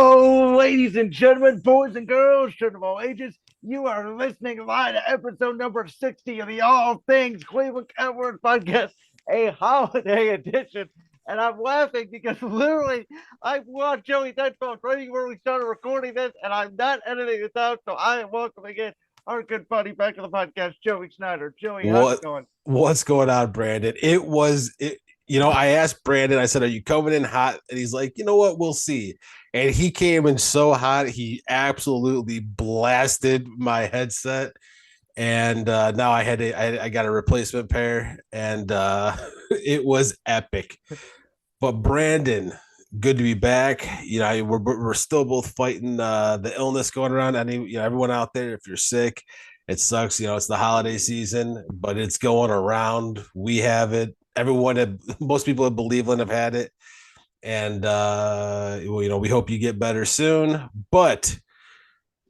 Hello, ladies and gentlemen, boys and girls, children of all ages. You are listening live to episode number 60 of the All Things Cleveland Cavaliers podcast, a holiday edition. And I'm laughing because literally I watched Joey's headphones right before we started recording this, and I'm not editing this out. So I am welcoming in our good buddy back to the podcast, Joey Snyder. Joey, how's it What going? what's going on, Brandon? I asked Brandon, I said, "Are you coming in hot?" And he's like, "You know what? We'll see." And he came in so hot, he absolutely blasted my headset. And now I got a replacement pair, and it was epic. But Brandon, good to be back. We're still both fighting the illness going around. Everyone out there, if you're sick, it sucks. It's the holiday season, but it's going around. We have it. Most people in Believeland have had it, and we hope you get better soon. But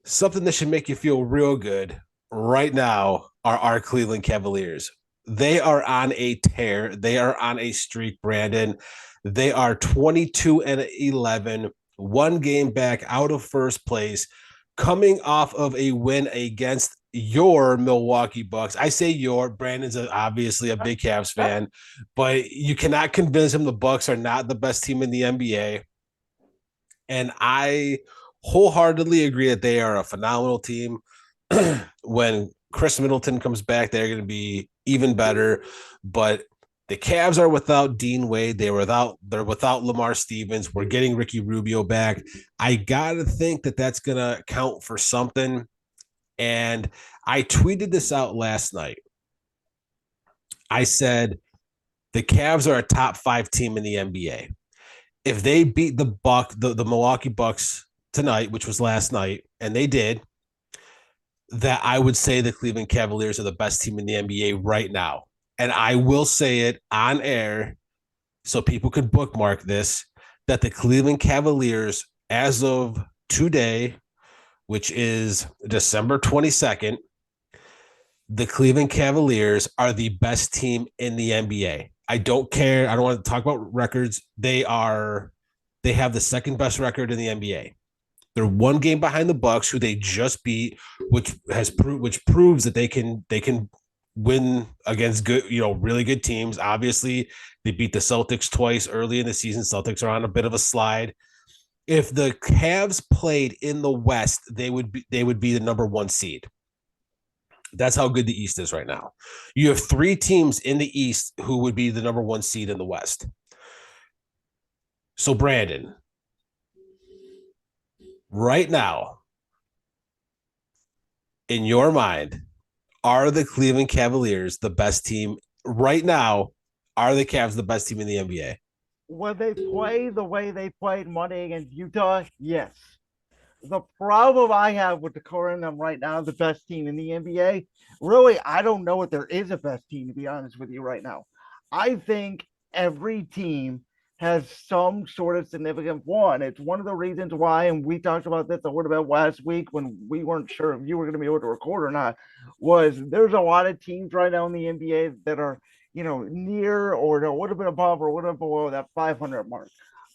something that should make you feel real good right now are our Cleveland Cavaliers. They are on a tear. They are on a streak, Brandon. They are 22 and 11, one game back out of first place, coming off of a win against your Milwaukee Bucks. I say Brandon's obviously a big Cavs fan, but you cannot convince him the Bucks are not the best team in the NBA. And I wholeheartedly agree that they are a phenomenal team. When Chris Middleton comes back, they're going to be even better. But the Cavs are without Dean Wade. They're without Lamar Stevens. We're getting Ricky Rubio back. I gotta think that that's gonna count for something. And I tweeted this out last night. I said the Cavs are a top 5 team in the NBA. If they beat the Milwaukee Bucks tonight, which was last night, and they did, that I would say the Cleveland Cavaliers are the best team in the NBA right now. And I will say it on air so people could bookmark this, that the Cleveland Cavaliers, as of today, which is December 22nd, the Cleveland Cavaliers are the best team in the NBA. I don't care. I don't want to talk about records. They have the second best record in the NBA. They're one game behind the Bucks, who they just beat, which proves that they can win against good, really good teams. Obviously, they beat the Celtics twice early in the season. Celtics are on a bit of a slide. If the Cavs played in the West, they would be the number 1 seed. That's how good the East is right now. You have 3 teams in the East who would be the number 1 seed in the West. So, Brandon, right now, in your mind, are the Cleveland Cavaliers the best team right now? Are the Cavs the best team in the NBA? When they play the way they played Monday against Utah, yes. The problem I have with declaring them right now the best team in the NBA, really, I don't know if there is a best team, to be honest with you, right now. I think every team has some sort of significant one. It's one of the reasons why, and we talked about this a little bit last week when we weren't sure if you were going to be able to record or not, was there's a lot of teams right now in the NBA that are, near or a little bit above or a little bit below that 500 mark.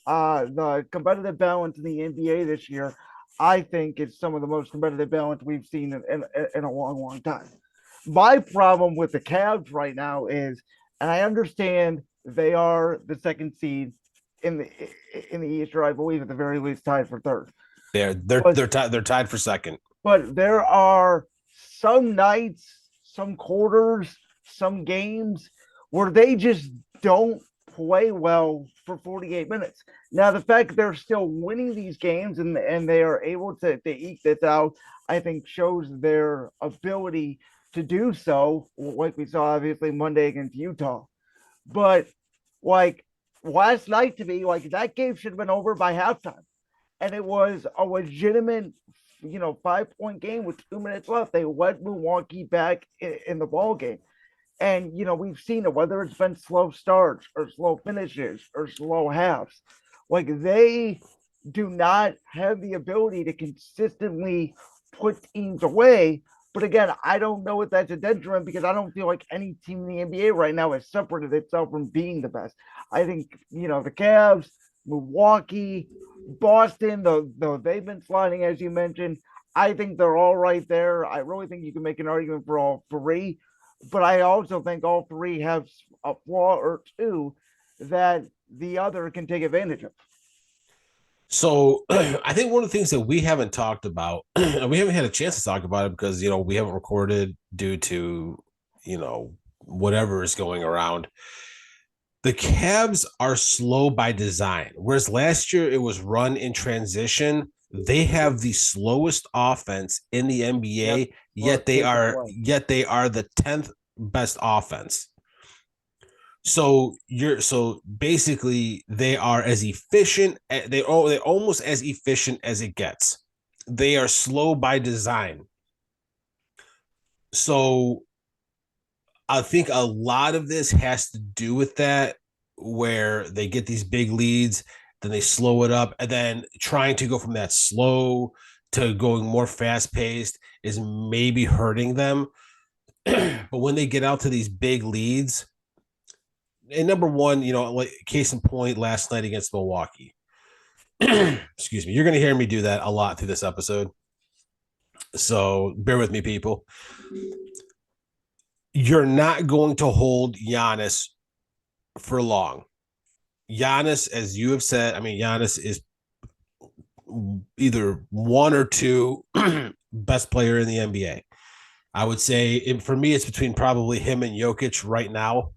The competitive balance in the NBA this year, I think, is some of the most competitive balance we've seen in a long, long time. My problem with the Cavs right now is, and I understand they are the second seed in the East, or I believe at the very least tied for third. But They're tied for second. but there are some nights, some quarters, some games where they just don't play well for 48 minutes. Now, the fact that they're still winning these games and they are able to eke this out, I think shows their ability to do so, like we saw obviously Monday against Utah. But like last night, to me, like that game should have been over by halftime. And it was a legitimate, 5-point game with 2 minutes left. They led Milwaukee back in the ball game. And we've seen it, whether it's been slow starts or slow finishes or slow halves. Like they do not have the ability to consistently put teams away. But again, I don't know if that's a detriment because I don't feel like any team in the NBA right now has separated itself from being the best. I think, the Cavs, Milwaukee, Boston, though they've been sliding, as you mentioned. I think they're all right there. I really think you can make an argument for all three, but I also think all three have a flaw or two that the other can take advantage of. So I think one of the things that we haven't talked about, and we haven't had a chance to talk about it because we haven't recorded due to whatever is going around. The Cavs are slow by design, whereas last year it was run in transition. They have the slowest offense in the Yep. NBA, Or yet they pace of are play. yet they are the 10th best offense. So basically they are as efficient. They're almost as efficient as it gets. They are slow by design. So I think a lot of this has to do with that, where they get these big leads, then they slow it up, and then trying to go from that slow to going more fast paced is maybe hurting them. But when they get out to these big leads, and number one, like case in point, last night against Milwaukee. Excuse me, you're going to hear me do that a lot through this episode. So bear with me, people. You're not going to hold Giannis for long. Giannis, as you have said, I mean, Giannis is either one or two best player in the NBA. I would say for me, it's between probably him and Jokic right now.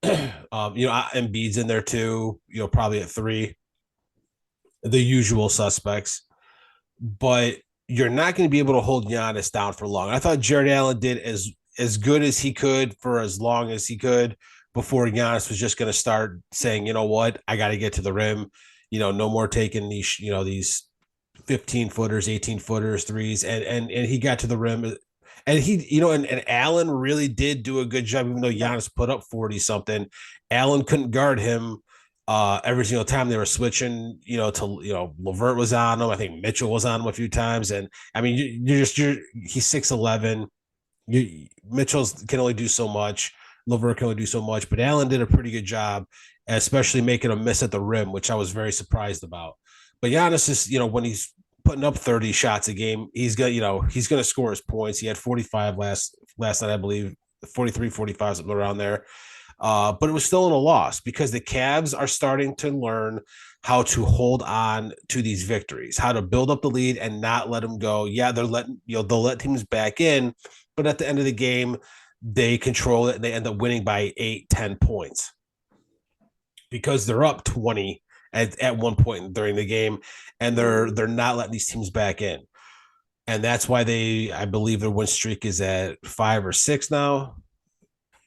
Embiid's in there too. Probably at three, the usual suspects. But you're not going to be able to hold Giannis down for long. I thought Jared Allen did as good as he could for as long as he could before Giannis was just going to start saying, you know what, I got to get to the rim. No more taking these 15 footers, 18 footers, threes, and he got to the rim. And and Allen really did do a good job, even though Yeah. Giannis put up 40 something. Allen couldn't guard him every single time they were switching, to Levert was on him. I think Mitchell was on him a few times. And I mean, he's 6'11. Mitchell's can only do so much. Levert can only do so much, but Allen did a pretty good job, especially making a miss at the rim, which I was very surprised about. But Giannis is, when he's putting up 30 shots a game, he's gonna score his points. He had 45 last night, I believe, 43, 45, something around there. But it was still in a loss because the Cavs are starting to learn how to hold on to these victories, how to build up the lead and not let them go. Yeah, they'll let teams back in, but at the end of the game, they control it and they end up winning by 8-10 points because they're up 20 at one point during the game, and they're not letting these teams back in. And that's why I believe their win streak is at 5 or 6 now.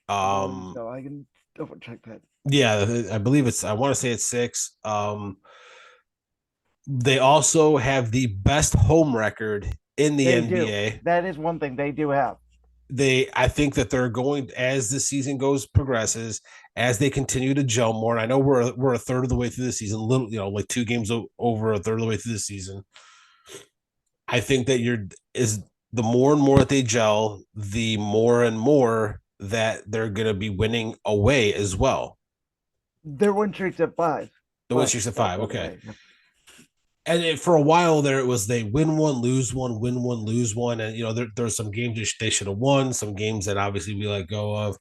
So I can double check that. Yeah, I believe I want to say it's 6. They also have the best home record in the They do. NBA. That is one thing they do have. I think that they're going, as the season progresses, as they continue to gel more. And I know we're a third of the way through the season, little, like 2 games over a third of the way through the season. I think that the more and more that they gel, the more and more that they're going to be winning away as well. Their win streak's at 5. The win streak's at 5. Okay. Okay. And for a while there, it was they win one, lose one, win one, lose one, and there's some games they should have won, some games that obviously we let go of.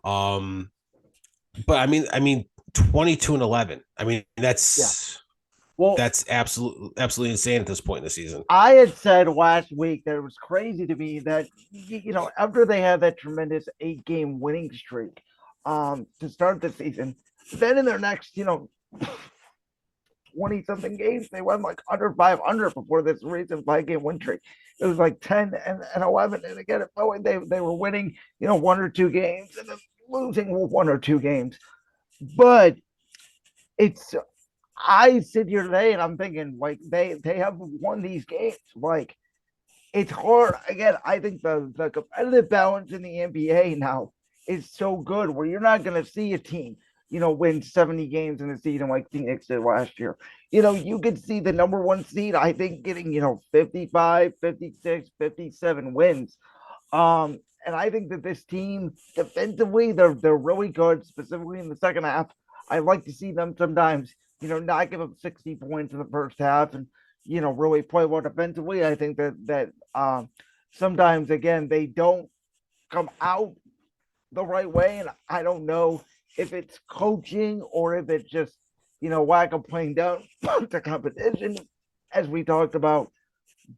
But I mean, 22-11. I mean, Yeah. Well, that's absolutely insane at this point in the season. I had said last week that it was crazy to me that after they had that tremendous 8-game winning streak to start the season, then in their next 20 something games they went like under 500 before this recent 5-game win streak. It was like 10 and 11, and again they were winning 1 or 2 games and then losing 1 or 2 games. But it's I sit here today and I'm thinking like they have won these games. Like it's hard. Again, I think the competitive balance in the NBA now is so good where you're not going to see a team, win 70 games in a season like Phoenix did last year. You could see the number one seed, I think, getting, 55, 56, 57 wins. And I think that this team defensively, they're really good, specifically in the second half. I like to see them sometimes not give up 60 points in the first half and, really play well defensively. I think that sometimes, again, they don't come out the right way. And I don't know if it's coaching or if it's just, whack of playing down the competition, as we talked about.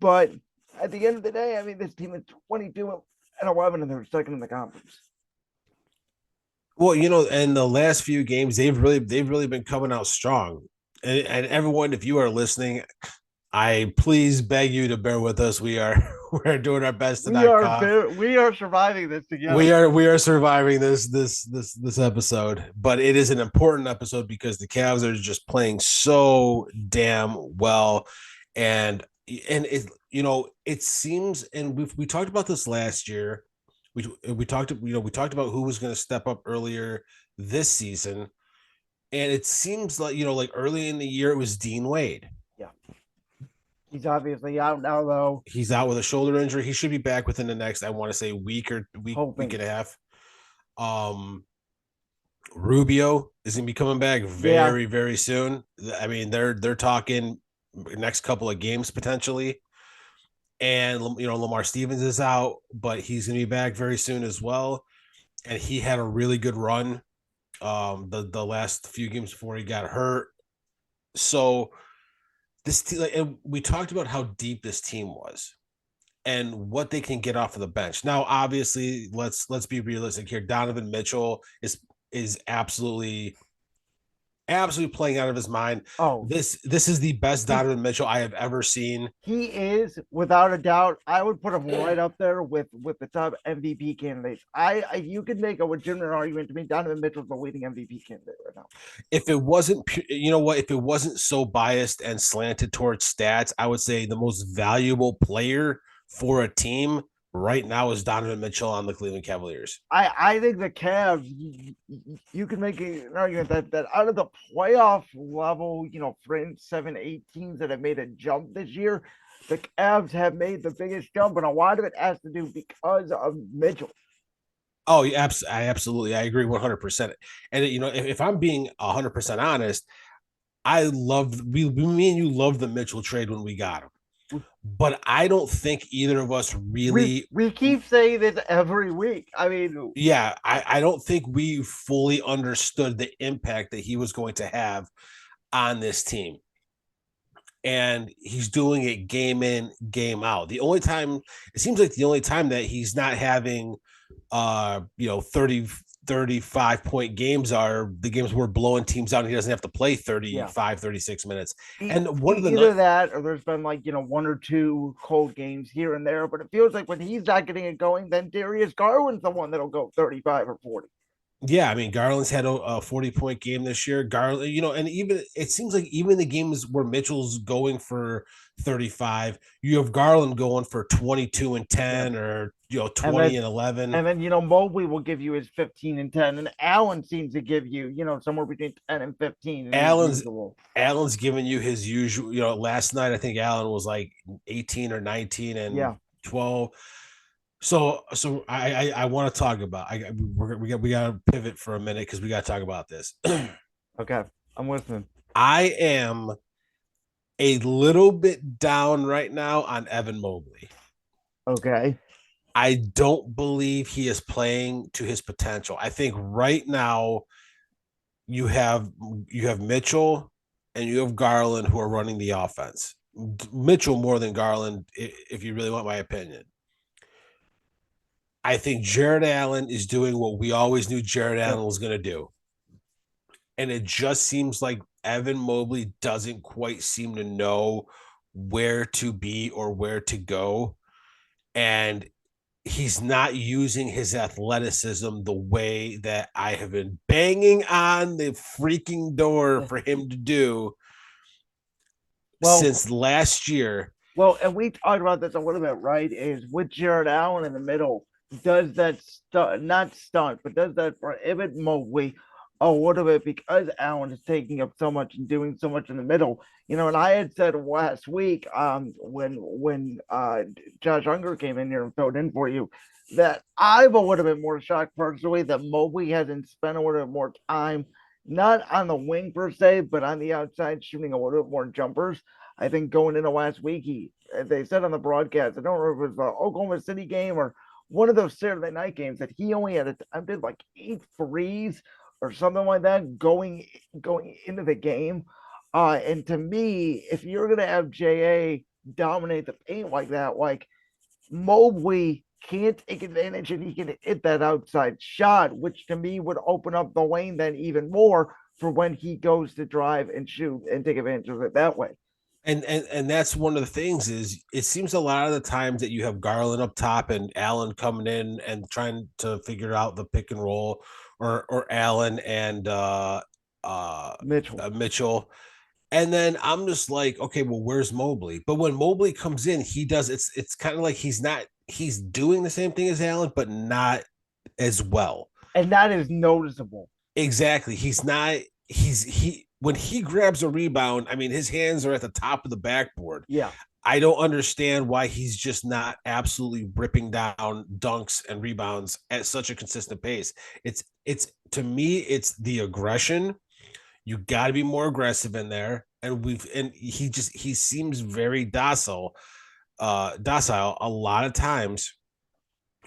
But at the end of the day, I mean, this team is 22-11 and they're second in the conference. Well, in the last few games, they've really been coming out strong. And everyone, if you are listening, I please beg you to bear with us. We're doing our best to not cough. We are surviving this together. We are surviving this episode, but it is an important episode because the Cavs are just playing so damn well, and it seems, and we talked about this last year. We talked about who was going to step up earlier this season, and it seems like early in the year it was Dean Wade. Yeah. He's obviously out now, though. He's out with a shoulder injury. He should be back within the next, I want to say, week and a half. Rubio is going to be coming back very, very soon. I mean, they're talking next couple of games potentially. And Lamar Stevens is out, but he's going to be back very soon as well. And he had a really good run the last few games before he got hurt. So this team, and we talked about how deep this team was and what they can get off of the bench. Now, obviously, let's be realistic here. Donovan Mitchell is absolutely playing out of his mind. Oh, this is the best Donovan Mitchell I have ever seen. He is, without a doubt. I would put him right up there with the top MVP candidates. You could make a legitimate argument to me. Donovan Mitchell's the leading MVP candidate right now. If it wasn't, if it wasn't so biased and slanted towards stats, I would say the most valuable player for a team right now is Donovan Mitchell on the Cleveland Cavaliers. I think the Cavs, you can make an argument that out of the playoff level, for 7, 8 teams that have made a jump this year, the Cavs have made the biggest jump, and a lot of it has to do because of Mitchell. Oh, yeah, I agree 100%. And if I'm being 100% honest, me and you loved the Mitchell trade when we got him. But I don't think either of us really. We keep saying this every week. I mean, yeah, I don't think we fully understood the impact that he was going to have on this team. And he's doing it game in, game out. It seems like the only time that he's not having 30 35-point games are the games we're blowing teams out and he doesn't have to play 35 36 minutes. And one of the either that or there's been 1 or 2 cold games here and there, but it feels like when he's not getting it going, then Darius Garland's the one that'll go 35 or 40. Yeah, I mean, Garland's had a 40-point game this year. Garland, and even it seems like even the games where Mitchell's going for 35, you have Garland going for 22 and 10 or 20 and 11. And then Mobley will give you his 15 and 10, and Allen seems to give you somewhere between 10 and 15. Allen's giving you his usual. Last night I think Allen was like 18 or 19 and 12. So I want to talk about. We got to pivot for a minute because we got to talk about this. Okay, I'm listening. I am a little bit down right now on Evan Mobley. Okay. I don't believe he is playing to his potential. I think right now you have Mitchell and you have Garland who are running the offense. Mitchell more than Garland, if you really want my opinion. I think Jared Allen is doing what we always knew Jared Allen was going to do. And it just seems like Evan Mobley doesn't quite seem to know where to be or where to go. And he's not using his athleticism the way that I have been banging on the freaking door for him to do since last year. Well, and we talked about this a little bit, right? Is with Jared Allen in the middle, does that not stunt, but does that prohibit Mobley a little bit because Allen is taking up so much and doing so much in the middle? And I had said last week, when Josh Unger came in here and filled in for you, that I'm a little bit more shocked personally that Mobley hasn't spent a little bit more time not on the wing per se, but on the outside, shooting a little bit more jumpers. I think going into last week, they said on the broadcast, I don't remember if it was the Oklahoma City game or one of those Saturday night games, that he only had attempted like 8 threes or something like that going into the game. And to me, if you're gonna have JA dominate the paint like that, like Mobley can't take advantage and he can hit that outside shot, which to me would open up the lane then even more for when he goes to drive and shoot and take advantage of it that way. And that's one of the things is it seems a lot of the times that you have Garland up top and Allen coming in and trying to figure out the pick and roll, or Allen and uh Mitchell. Mitchell. And then I'm just like, okay, well, where's Mobley? But when Mobley comes in, he does it's kind of like he's doing the same thing as Allen, but not as well. And that is noticeable. Exactly. He's not he when he grabs a rebound, I mean his hands are at the top of the backboard. Yeah. I don't understand why he's just not absolutely ripping down dunks and rebounds at such a consistent pace. It's to me, it's the aggression. You got to be more aggressive in there. And he seems very docile a lot of times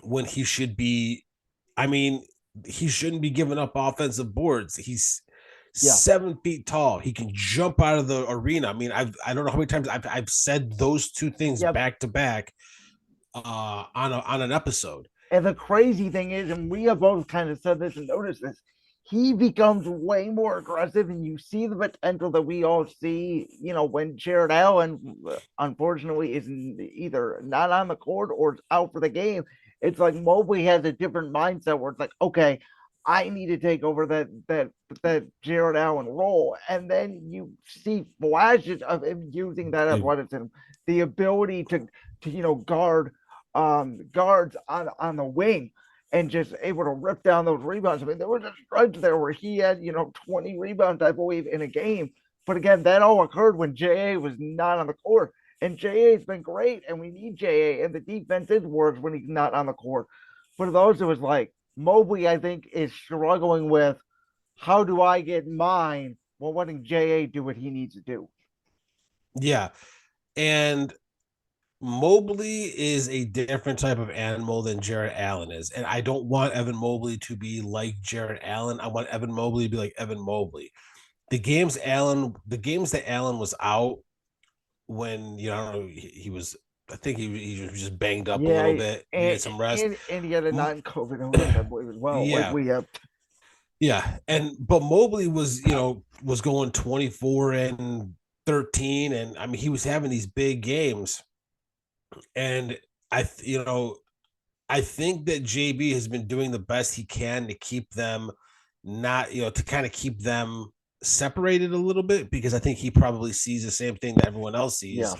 when he should be. I mean, he shouldn't be giving up offensive boards. He's Yeah. 7 feet tall. He can jump out of the arena. I mean, I don't know how many times I've said those two things Yep. back to back on an episode. And the crazy thing is, and we have both kind of said this and noticed this, he becomes way more aggressive, and you see the potential that we all see, when Jared Allen, unfortunately, is either not on the court or out for the game. It's like Mobley has a different mindset where it's like, okay, I need to take over that Jared Allen role. And then you see flashes of him using that athleticism, the ability to guards on the wing and just able to rip down those rebounds. I mean, there was a stretch there where he had, 20 rebounds, I believe, in a game. But again, that all occurred when JA was not on the court. And JA has been great, and we need JA, and the defense is worse when he's not on the court. For those, it was like Mobley, I think, is struggling with how do I get mine while letting JA do what he needs to do. Yeah. And Mobley is a different type of animal than Jared Allen is. And I don't want Evan Mobley to be like Jared Allen. I want Evan Mobley to be like Evan Mobley. The games that Allen was out when, he was, I think he was just banged up a Yeah, little bit, and needed some rest. and he had a non-COVID illness, I believe, as well. Like Yeah. we have. Yeah. But Mobley was going 24 and 13. And I mean, he was having these big games. And I, you know, I think that JB has been doing the best he can to keep them not, to kind of keep them separated a little bit, because I think he probably sees the same thing that everyone else sees Yeah.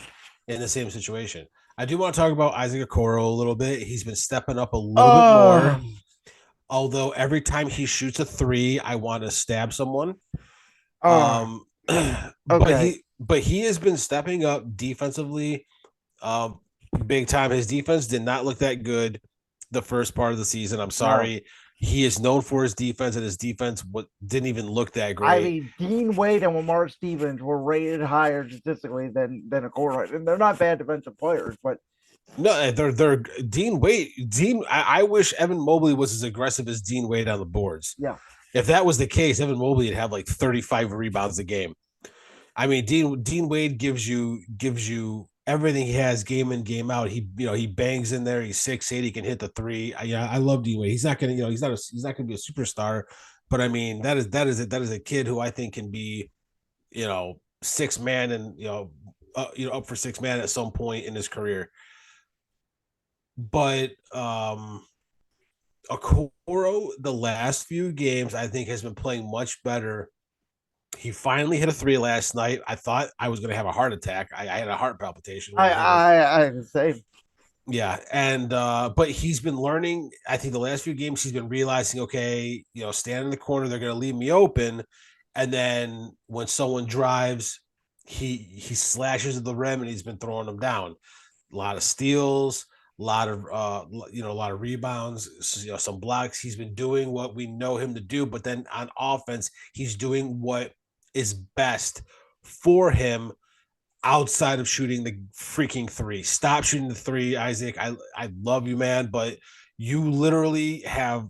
in the same situation. I do want to talk about Isaac Okoro a little bit. He's been stepping up a little bit more. Although every time he shoots a three, I want to stab someone. Okay. But he has been stepping up defensively, big time. His defense did not look that good the first part of the season. I'm sorry. No. He is known for his defense, and his defense didn't even look that great. I mean, Dean Wade and Lamar Stevens were rated higher statistically than Okoro, and they're not bad defensive players, but no, they're Dean Wade. I wish Evan Mobley was as aggressive as Dean Wade on the boards. Yeah. If that was the case, Evan Mobley would have like 35 rebounds a game. I mean, Dean Wade gives you everything he has game in, game out. He bangs in there. He's 6'8". He can hit the three. I love Dean Wade. He's not gonna, he's not gonna be a superstar, but I mean, that is a kid who I think can be, six man and up for six man at some point in his career. But Okoro, the last few games, I think has been playing much better. He finally hit a three last night. I thought I was going to have a heart attack. I had a heart palpitation. I say, yeah, and but he's been learning. I think the last few games he's been realizing, okay, stand in the corner, they're going to leave me open, and then when someone drives, he slashes at the rim, and he's been throwing them down. A lot of steals, a lot of a lot of rebounds, some blocks. He's been doing what we know him to do, but then on offense, he's doing what is best for him outside of shooting the freaking three. Stop shooting the three, Isaac. I love you, man, but you literally have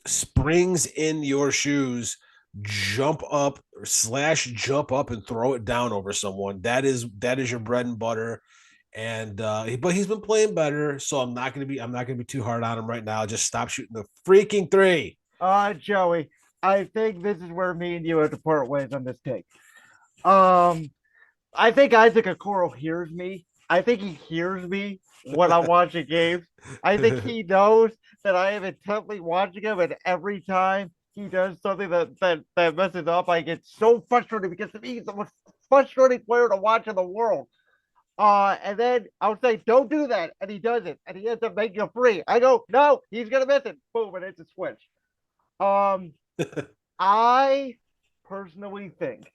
springs in your shoes. Jump up slash jump up and throw it down over someone. That is your bread and butter. And but he's been playing better, so I'm not gonna be too hard on him right now. Just stop shooting the freaking three. Joey, I think this is where me and you have to part ways on this take. Um, I think Isaac Okoro hears me. I think he hears me when I'm watching games. I think he knows that I am intently watching him, and every time he does something that messes up, I get so frustrated because to me he's the most frustrating player to watch in the world. And then I would say, don't do that. And he does it. And he ends up making a free. I go, no, he's gonna miss it. Boom, and it's a switch. Um, I personally think,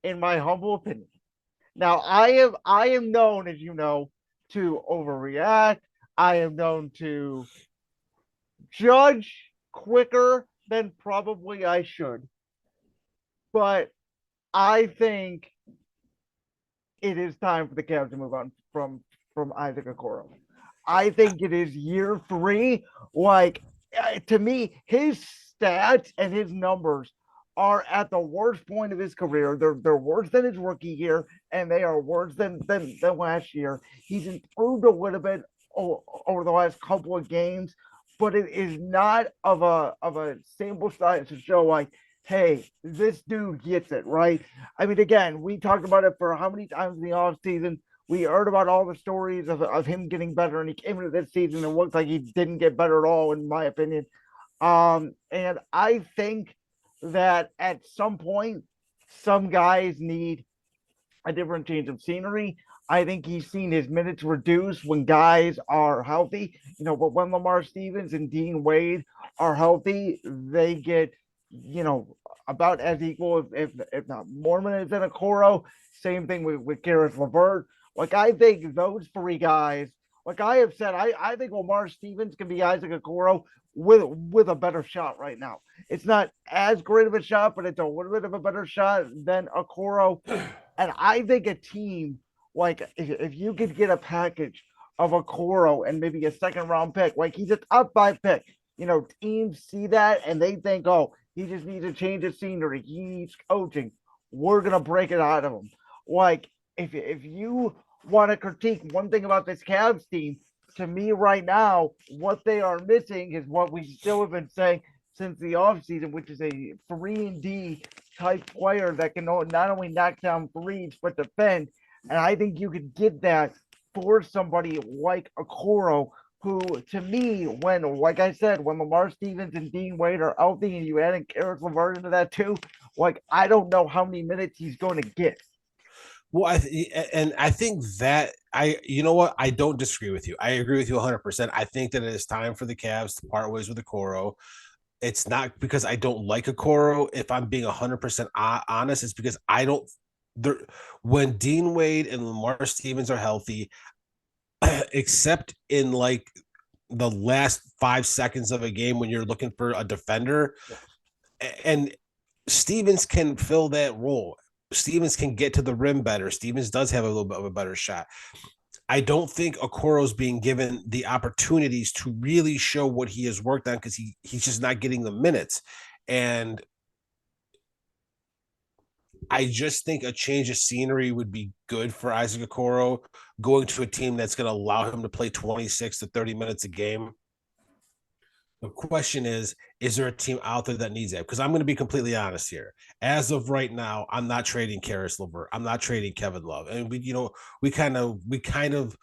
in my humble opinion, now I am known, as you know, to overreact. I am known to judge quicker than probably I should. But I think it is time for the Cavs to move on from Isaac Okoro. I think it is year three. Like to me, his stats and his numbers are at the worst point of his career. They're worse than his rookie year, and they are worse than last year. He's improved a little bit over the last couple of games, but it is not of a sample size to show like, hey, this dude gets it right. I mean, again, we talked about it for how many times in the off season. We heard about all the stories of him getting better, and he came into this season and looked like he didn't get better at all, in my opinion. And I think that at some point, some guys need a different change of scenery. I think he's seen his minutes reduce when guys are healthy. But when Lamar Stevens and Dean Wade are healthy, they get, about as equal, if not more minutes than a Coro. Same thing with Gareth Levert. Like, I think those three guys, like I have said, I think Lamar Stevens can be Isaac Okoro with a better shot right now. It's not as great of a shot, but it's a little bit of a better shot than Okoro. And I think a team, like if you could get a package of Okoro and maybe a second round pick, like he's a top five pick, teams see that and they think, oh, he just needs to change his scenery. He needs coaching. We're gonna break it out of him. Like if you want to critique one thing about this Cavs team, to me right now, what they are missing is what we still have been saying since the offseason, which is a 3-and-D type player that can not only knock down threes but defend. And I think you could get that for somebody like Okoro, who, to me, like I said, when Lamar Stevens and Dean Wade are healthy and you add Gareth Levert into that too, like I don't know how many minutes he's going to get. Well, I think that you know what, I don't disagree with you. I agree with you 100%. I think that it is time for the Cavs to part ways with Okoro. It's not because I don't like Okoro. If I'm being 100% honest, it's because I don't. When Dean Wade and Lamar Stevens are healthy, except in like the last 5 seconds of a game when you're looking for a defender, and Stevens can fill that role. Stevens can get to the rim better. Stevens does have a little bit of a better shot. I don't think Okoro's being given the opportunities to really show what he has worked on because he's just not getting the minutes. And I just think a change of scenery would be good for Isaac Okoro, going to a team that's going to allow him to play 26 to 30 minutes a game. The question is there a team out there that needs that? Because I'm going to be completely honest here. As of right now, I'm not trading Karis LeVert. I'm not trading Kevin Love. And we kind of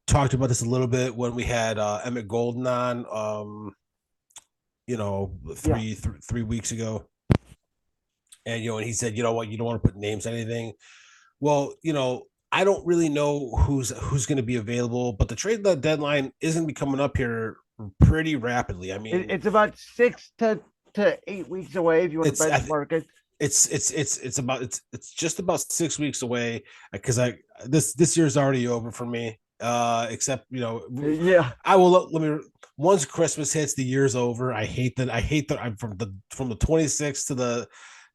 talked about this a little bit when we had Emmett Golden on, three weeks ago. And and he said, you know what, you don't want to put names on anything. Well, I don't really know who's going to be available, but the trade deadline isn't be coming up here pretty rapidly. I mean, it's about 6 to 8 weeks away if you want to benchmark it. It's just about 6 weeks away because this year's already over for me. Except Yeah, I will let me once Christmas hits, the year's over. I hate that I'm from the 26th to the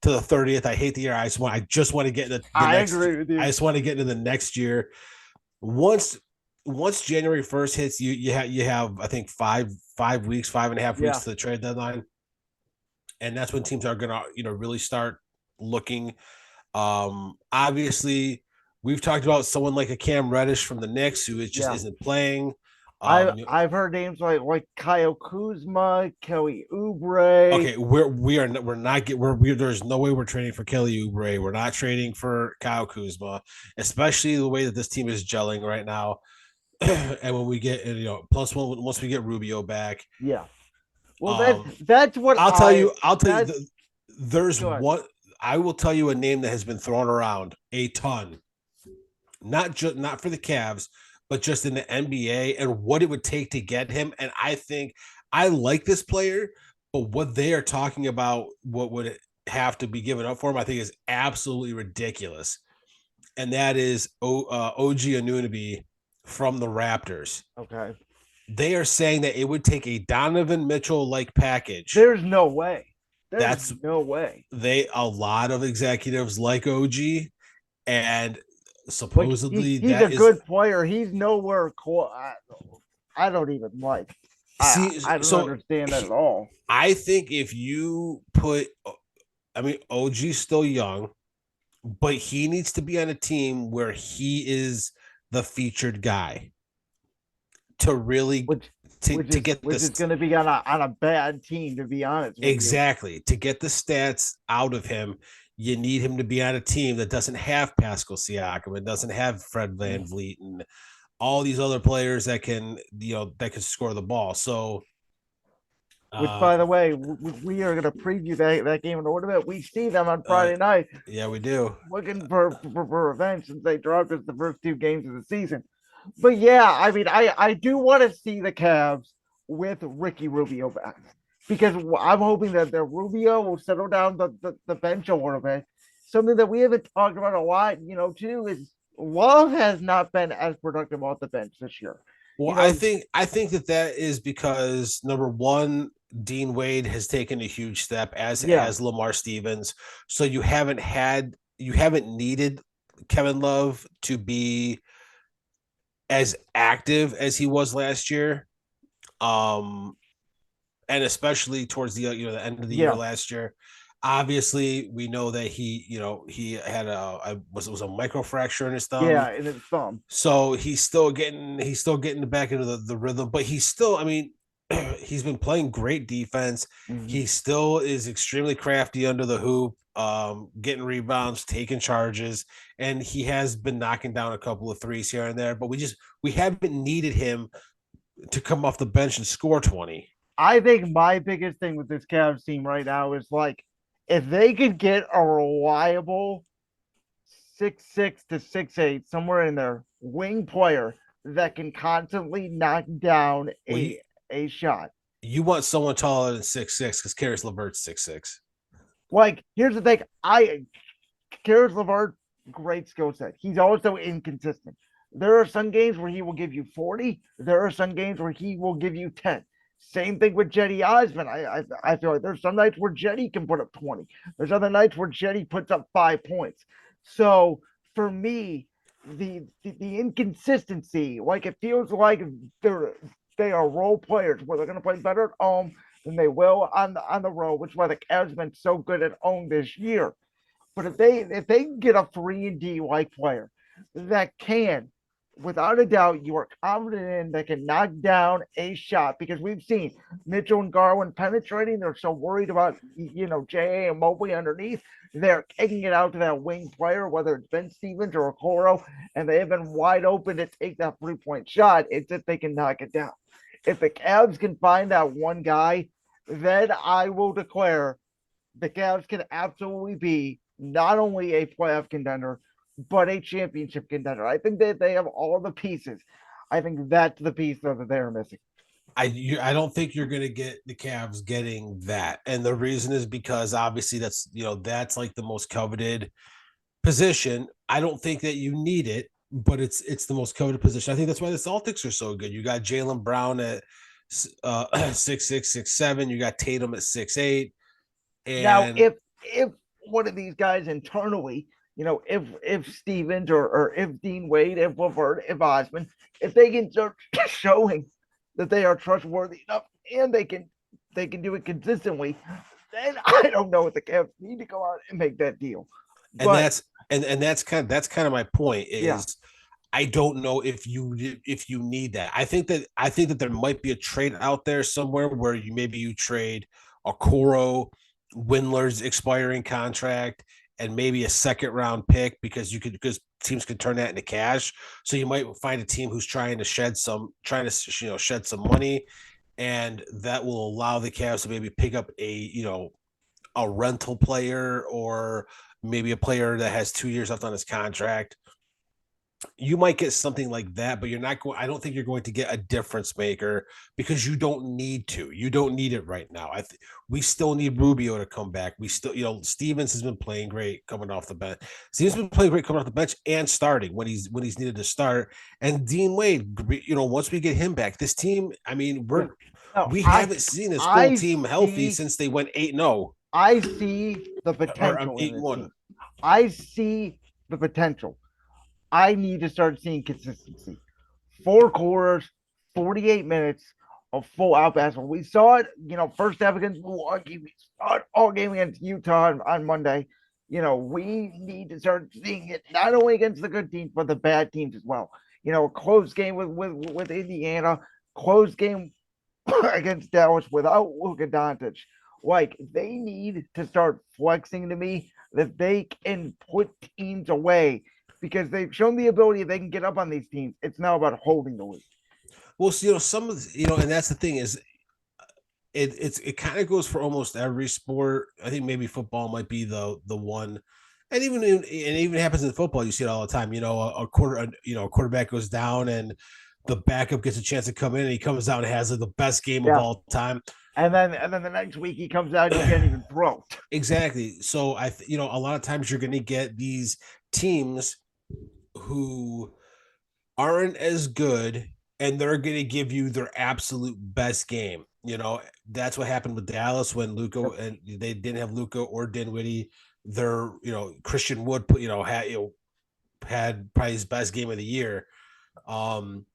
30th. I hate the year. I just want to get into the I next. agree with I you. just want to get into the next year. Once once January 1st hits, you have I think 5 weeks, 5.5 weeks Yeah, to the trade deadline, and that's when teams are gonna really start looking. Obviously, we've talked about someone like a Cam Reddish from the Knicks who just yeah. isn't playing. I Um, I've heard names like Kyle Kuzma, Kelly Oubre. okay, we're not get we're there's no way we're trading for Kelly Oubre. We're not trading for Kyle Kuzma, especially the way that this team is gelling right now. And when we get plus once we get Rubio back, Yeah. Well, um, that's what I'll tell you that's there's good. one I will tell you a name that has been thrown around a ton, not for the Cavs, but just in the NBA and what it would take to get him. And I think I like this player, but what they are talking about, what would have to be given up for him, I think is absolutely ridiculous. And that is OG Anunoby from the Raptors. Okay. They are saying that it would take a Donovan Mitchell like package. There's no way. There's That's no way. a lot of executives like OG, and Like supposedly he's a that is good player. He's nowhere close. I don't even like. see. I don't So understand that at all. I think if you put, I mean, OG's still young, but he needs to be on a team where he is the featured guy to really Which to get which is this going to be on a bad team, to be honest with you. exactly to get the stats out of him. You need him to be on a team that doesn't have Pascal Siakam and doesn't have Fred Van Vliet and all these other players that can that can score the ball. So Which, uh by the way, we are going to preview that game in a little bit. We see them on uh Friday night, yeah, we do. looking for revenge since they dropped us the first two games of the season. But yeah, I mean, I do want to see the Cavs with Ricky Rubio back because I'm hoping that the Rubio will settle down the bench a little bit. Something that we haven't talked about a lot, too, is Love has not been as productive off the bench this year. Well, You I know, think I think that is because number one, Dean Wade has taken a huge step, as yeah, has Lamar Stevens. So you haven't needed Kevin Love to be as active as he was last year. Um, and especially towards the end of the year yeah, last year. Obviously, we know that he had was a microfracture in his thumb, yeah, and it's thumb. so he's still getting back into the rhythm, but he's still, I mean, he's been playing great defense. Mm-hmm. He still is extremely crafty under the hoop, getting rebounds, taking charges, and he has been knocking down a couple of threes here and there. But we haven't needed him to come off the bench and score 20. I think my biggest thing with this Cavs team right now is like if they could get a reliable 6'6" to 6'8", somewhere in there, wing player that can constantly knock down Well, a shot. you want someone taller than 6'6" because Karis LeVert's 6'6". Like, here's the thing. Karis LeVert, great skill set. He's also inconsistent. There are some games where he will give you 40. There are some games where he will give you 10. Same thing with Jetty Osman. I feel like there's some nights where Jetty can put up 20. There's other nights where Jetty puts up 5 points. So for me, the inconsistency, like it feels like they are role players where they're going to play better at home than they will on the road, which is why the Cavs have been so good at home this year. But if they get a 3-and-D like player that can, without a doubt, you are confident in that can knock down a shot because we've seen Mitchell and Garland penetrating. They're so worried about J.A. and Mobley underneath. They're kicking it out to that wing player, whether it's Ben Stevens or Okoro, and they have been wide open to take that 3-point shot. It's if they can knock it down. If the Cavs can find that one guy, then I will declare the Cavs can absolutely be not only a playoff contender, but a championship contender. I think that they have all the pieces. I think that's the piece that they're missing. I don't think you're going to get the Cavs getting that, and the reason is because obviously that's like the most coveted position. I don't think that you need it, but it's the most coveted position. I think that's why the Celtics are so good. You got Jaylen Brown at 6'6", 6'7". You got Tatum at 6'8", Now, and if one of these guys internally, if Stevens or if Dean Wade, if Levert, if Osman, if they can start showing that they are trustworthy enough and they can do it consistently, then I don't know if the Cavs need to go out and make that deal. and But that's and that's kind of my point yeah, is I don't know if you need that. I think that there might be a trade out there somewhere where you trade a Coro Windler's expiring contract and maybe a second round pick because teams could turn that into cash. So you might find a team who's trying to shed some money, and that will allow the Cavs to maybe pick up a rental player or maybe a player that has 2 years left on his contract. You might get something like that, but you're not going. I don't think you're going to get a difference maker because you don't need to. You don't need it right now. We still need Rubio to come back. We still, Stevens has been playing great coming off the bench. Stevens has been playing great coming off the bench and starting when he's needed to start. And Dean Wade, once we get him back, this team. I mean, yeah. No, we haven't seen this whole I team healthy see since they went 8-0 I see the or potential in this 8-1. team. I see the potential. I need to start seeing consistency. 4 quarters, 48 minutes of full out basketball. We saw it, first half against Milwaukee. We saw it all game against Utah on Monday. We need to start seeing it not only against the good teams, but the bad teams as well. A close game with Indiana, close game against Dallas without Luka Doncic. Like, they need to start flexing to me that they can put teams away because they've shown the ability they can get up on these teams. It's now about holding the lead. Well, some of and that's the thing is it kind of goes for almost every sport. I think maybe football might be the one, and even happens in football. You see it all the time. A quarterback goes down and the backup gets a chance to come in, and he comes out and has like the best game of Yeah. all time. And then the next week he comes out and he can't even throw. Exactly. So a lot of times you're going to get these teams who aren't as good and they're going to give you their absolute best game. That's what happened with Dallas when Luka and they didn't have Luka or Dinwiddie. Their, Christian Wood, had probably his best game of the year. Um,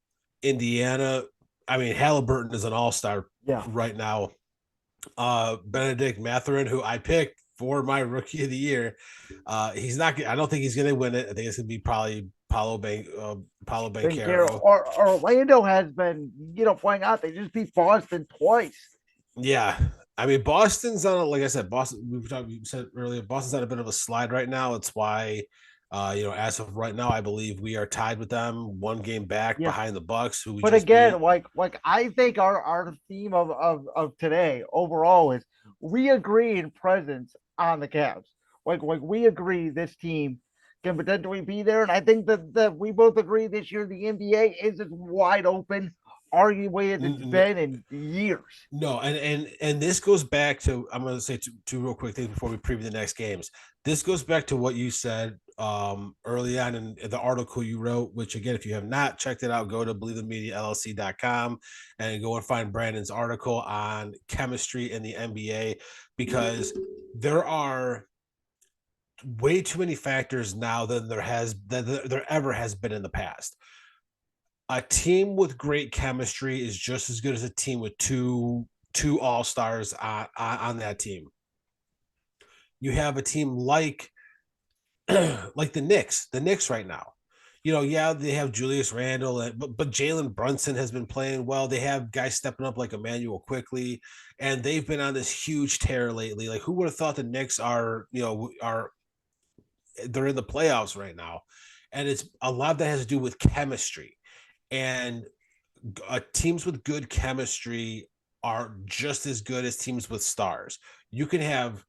Indiana, I mean, Halliburton is an all-star Yeah. right now. Benedict Mathurin, who I picked for my rookie of the year, he's not. I don't think he's going to win it. I think it's going to be probably Paulo Banchero. Or Orlando has been, playing out. They just beat Boston twice. Yeah, I mean Boston's on. Like I said, Boston. We said earlier, Boston's on a bit of a slide right now. It's why, as of right now, I believe we are tied with them, one game back Yeah. behind the Bucks, who we But just again, beat. like I think our theme of today overall is we agree in presence on the Cavs. Like we agree this team can potentially be there. And I think that we both agree this year the NBA is as wide open, arguably as it's been in years. No, and this goes back to I'm going to say two real quick things before we preview the next games. This goes back to what you said early on in the article you wrote, which again, if you have not checked it out, go to believetheMediaLLC.com and go and find Brandon's article on chemistry in the NBA because there are way too many factors now than there ever has been in the past. A team with great chemistry is just as good as a team with two all-stars on that team. You have a team like like the Knicks right now. Yeah, they have Julius Randle, but Jalen Brunson has been playing well. They have guys stepping up like Emmanuel quickly, and they've been on this huge tear lately. Like, who would have thought the Knicks are they're in the playoffs right now, and it's a lot that has to do with chemistry, and teams with good chemistry are just as good as teams with stars. You can have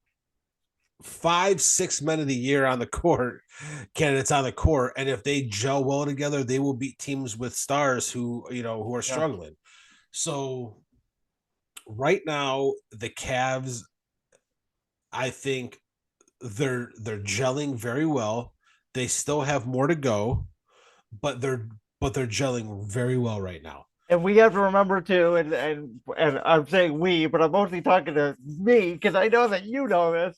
5-6 men of the year on the court, candidates on the court, and if they gel well together, they will beat teams with stars who are Yeah. struggling. So right now, the Cavs, I think they're gelling very well. They still have more to go. but they're gelling very well right now. And we have to remember too, and I'm saying we, but I'm mostly talking to me because I know that you know this,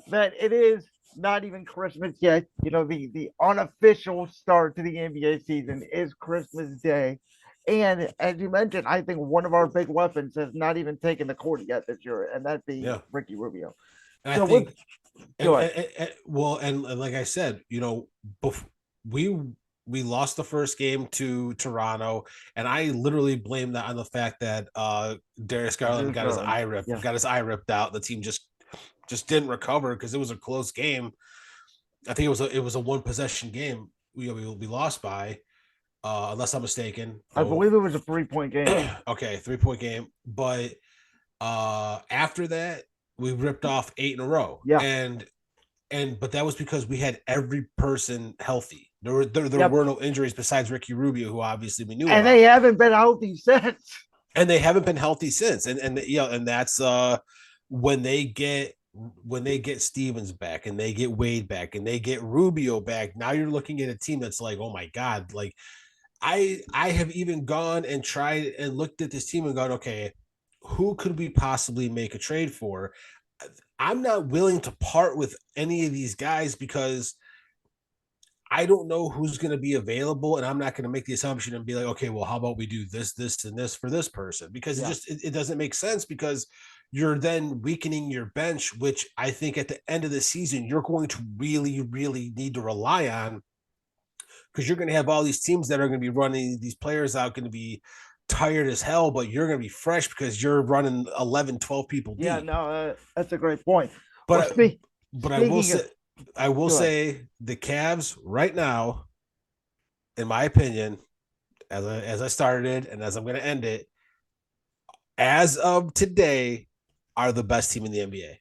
that it is not even Christmas yet. You know, the unofficial start to the NBA season is Christmas Day. And as you mentioned, I think one of our big weapons has not even taken the court yet this year, and that being Yeah, Ricky Rubio. and I So with think go ahead. well, and like I said, we we lost the first game to Toronto, and I literally blame that on the fact that Darius Garland Darius Garland. Yeah. got his eye ripped out. The team just didn't recover because it was a close game. I think it was a one possession game. We lost by, unless I'm mistaken. I Oh, believe it was a 3 point game. okay, 3 point game. But after that, we ripped off 8 in a row, Yeah. and but that was because we had every person healthy. There Yep. were no injuries besides Ricky Rubio, who obviously we knew And about, they haven't been healthy since. and they haven't been healthy since. And and that's when they get Stevens back and they get Wade back and they get Rubio back. Now you're looking at a team that's like, oh my god, like I have even gone and tried and looked at this team and gone, okay, who could we possibly make a trade for? I'm not willing to part with any of these guys because I don't know who's going to be available, and I'm not going to make the assumption and be like, okay, well, how about we do this, this, and this for this person? Because Yeah. it doesn't make sense because you're then weakening your bench, which I think at the end of the season you're going to really, really need to rely on because you're going to have all these teams that are going to be running these players out, going to be tired as hell, but you're going to be fresh because you're running 11, 12 people Yeah, deep. no, that's a great point. Well, But I will speaking say of, go ahead. the Cavs right now, in my opinion, as I started it and as I'm going to end it, as of today, are the best team in the NBA.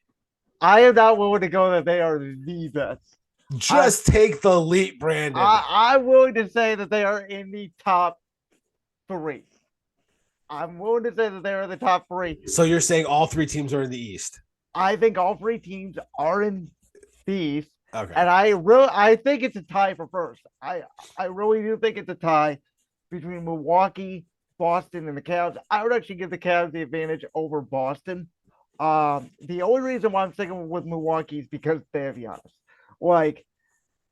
I am not willing to go that they are the best. Just take the leap, Brandon. I'm willing to say that they are in the top three. I'm willing to say that they are in the top three. So you're saying all three teams are in the East? I think all three teams are in the East. Okay. And I think it's a tie for first. I really do think it's a tie between Milwaukee, Boston, and the Cavs. I would actually give the Cavs the advantage over Boston. The only reason why I'm sticking with Milwaukee is because they have Giannis. Like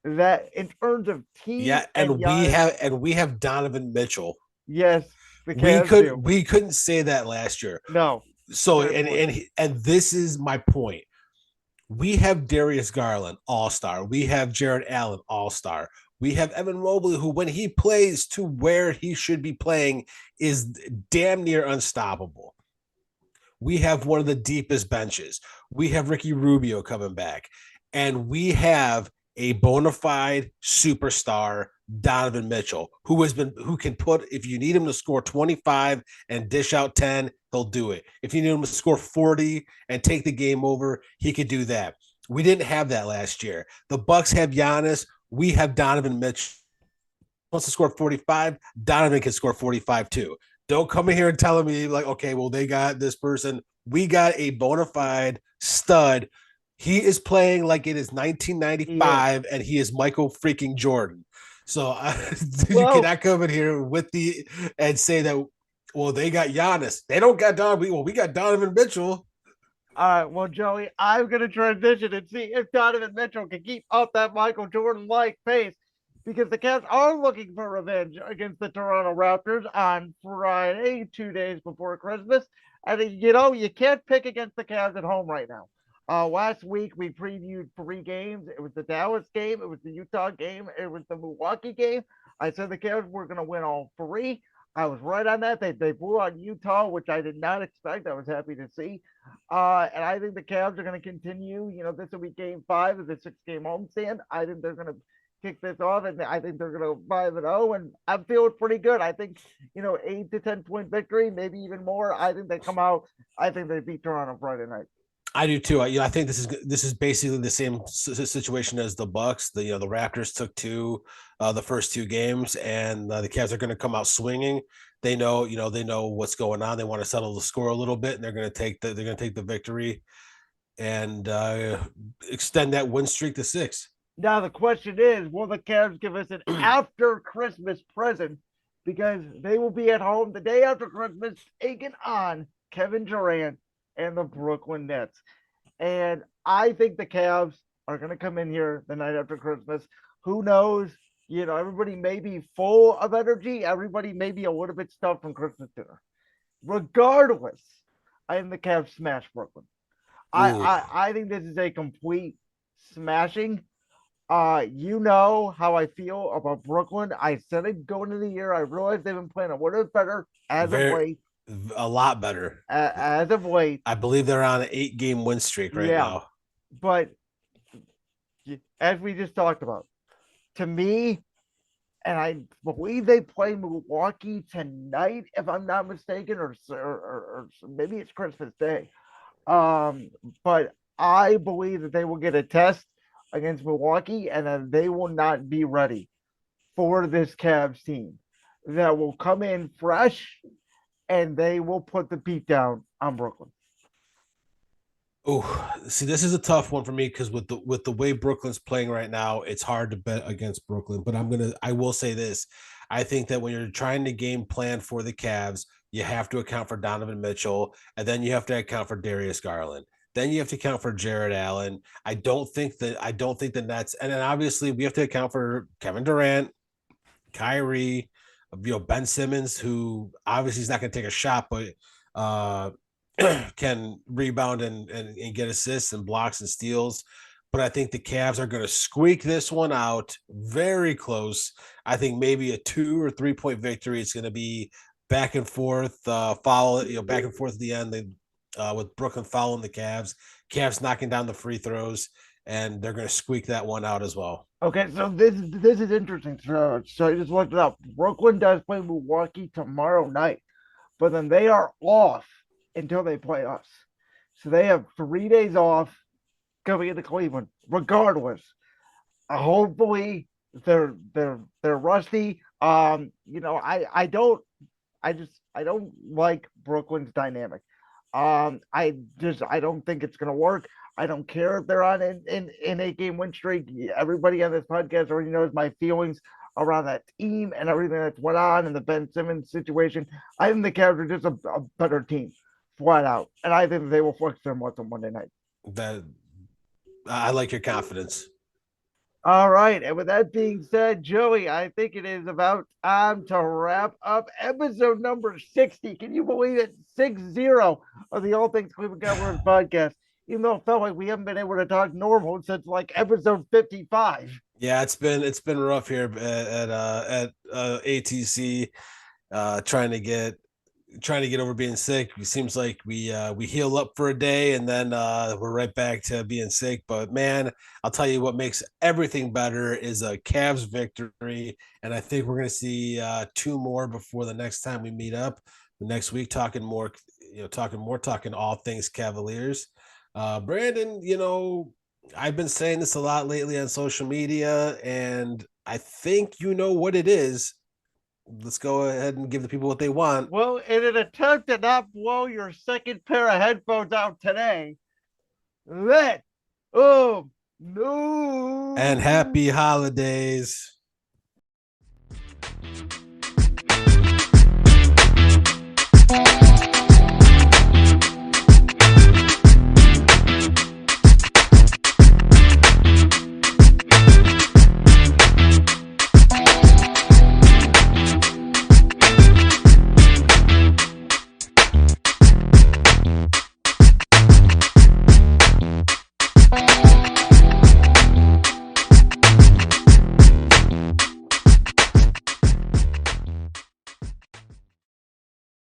that in terms of team, Yeah, and Giannis, we have Donovan Mitchell. yes, the Cavs do. We couldn't say that last year. No. So and this is my point. We have Darius Garland, all-star. We have Jared Allen, all-star. We have Evan Mobley, who, when he plays to where he should be playing, is damn near unstoppable. We have one of the deepest benches. We have Ricky Rubio coming back. And we have a bona fide superstar, Donovan Mitchell, who can put, if you need him to score 25 and dish out 10, he'll do it. If you need him to score 40 and take the game over, he could do that. We didn't have that last year. The Bucks have Giannis. We have Donovan Mitchell. Wants to score 45, Donovan can score 45 too. Don't come in here and tell me like, okay, well, they got this person. We got a bona fide stud. He is playing like it is 1995 and he is Michael freaking Jordan. So you cannot come in here and say that, well, they got Giannis. They don't got Donovan. Well, we got Donovan Mitchell. All right, well, Joey, I'm going to transition and see if Donovan Mitchell can keep up that Michael Jordan-like pace because the Cavs are looking for revenge against the Toronto Raptors on Friday, 2 days before Christmas. And, you can't pick against the Cavs at home right now. Last week, we previewed 3 games. It was the Dallas game, it was the Utah game, it was the Milwaukee game. I said the Cavs were going to win all 3. I was right on that. They blew out Utah, which I did not expect. I was happy to see. And I think the Cavs are going to continue. This will be game 5 of the 6-game homestand. I think they're going to kick this off, and I think they're going to 5-0. And I'm feeling pretty good. I think 8 to 10 point victory, maybe even more. I think they come out. I think they beat Toronto Friday night. I do too. I think this is basically the same situation as the Bucks. The Raptors took the first 2 games, and the Cavs are going to come out swinging. They know what's going on. They want to settle the score a little bit, and they're going to take the victory and extend that win streak to 6. Now the question is, will the Cavs give us an after Christmas present? Because they will be at home the day after Christmas, taking on Kevin Durant and the Brooklyn Nets. And I think the Cavs are going to come in here the night after Christmas. Who knows? You know, everybody may be full of energy. Everybody may be a little bit stuffed from Christmas dinner. Regardless, I think the Cavs smash Brooklyn. Ooh, I think this is a complete smashing. You know how I feel about Brooklyn. I said it going into the year. I realized they've been playing a little bit better as of very late. a lot better. As of late, I believe they're on an 8-game win streak right yeah. now. But as we just talked about, to me, and I believe they play Milwaukee tonight, if I'm not mistaken, or maybe it's Christmas Day. But I believe that they will get a test against Milwaukee, and that they will not be ready for this Cavs team. That will come in fresh, and they will put the beat down on Brooklyn. Oh, see, this is a tough one for me because with the way Brooklyn's playing right now, it's hard to bet against Brooklyn. But I will say this: I think that when you're trying to game plan for the Cavs, you have to account for Donovan Mitchell, and then you have to account for Darius Garland. Then you have to account for Jared Allen. I don't think the Nets, and then obviously we have to account for Kevin Durant, Kyrie, Ben Simmons, who obviously is not going to take a shot, but uh, can rebound and get assists and blocks and steals. But I think the Cavs are going to squeak this one out very close. I think maybe a 2 or 3 point victory. It's going to be back and forth, back and forth at the end. With Brooklyn following the Cavs, Cavs knocking down the free throws, and they're going to squeak that one out as well. Okay, so this is interesting. So I just looked it up. Brooklyn does play Milwaukee tomorrow night, but then they are off until they play us. So they have 3 days off coming into Cleveland. Regardless, hopefully they're rusty. I don't like Brooklyn's dynamic. I don't think it's gonna work. I don't care if they're on in 8 game win streak. Everybody on this podcast already knows my feelings around that team and everything that's went on in the Ben Simmons situation. I think the Cavs are just a better team, flat out, and I think they will flex their muscle Monday night. That I like your confidence. All right. And with that being said, Joey, I think it is about time to wrap up episode number 60. Can you believe it? 6-0 of the All Things Cleveland Cavaliers podcast. Even though it felt like we haven't been able to talk normal since like episode 55. Yeah, it's been rough here at ATC, trying to get over being sick. It seems like we heal up for a day and then we're right back to being sick. But man, I'll tell you what makes everything better is a Cavs victory, and I think we're gonna see 2 more before the next time we meet up the next week, talking more, talking all things Cavaliers. Brandon, I've been saying this a lot lately on social media, and I think you know what it is. Let's go ahead and give the people what they want. Well, in an attempt to not blow your second pair of headphones out today, let no. And happy holidays.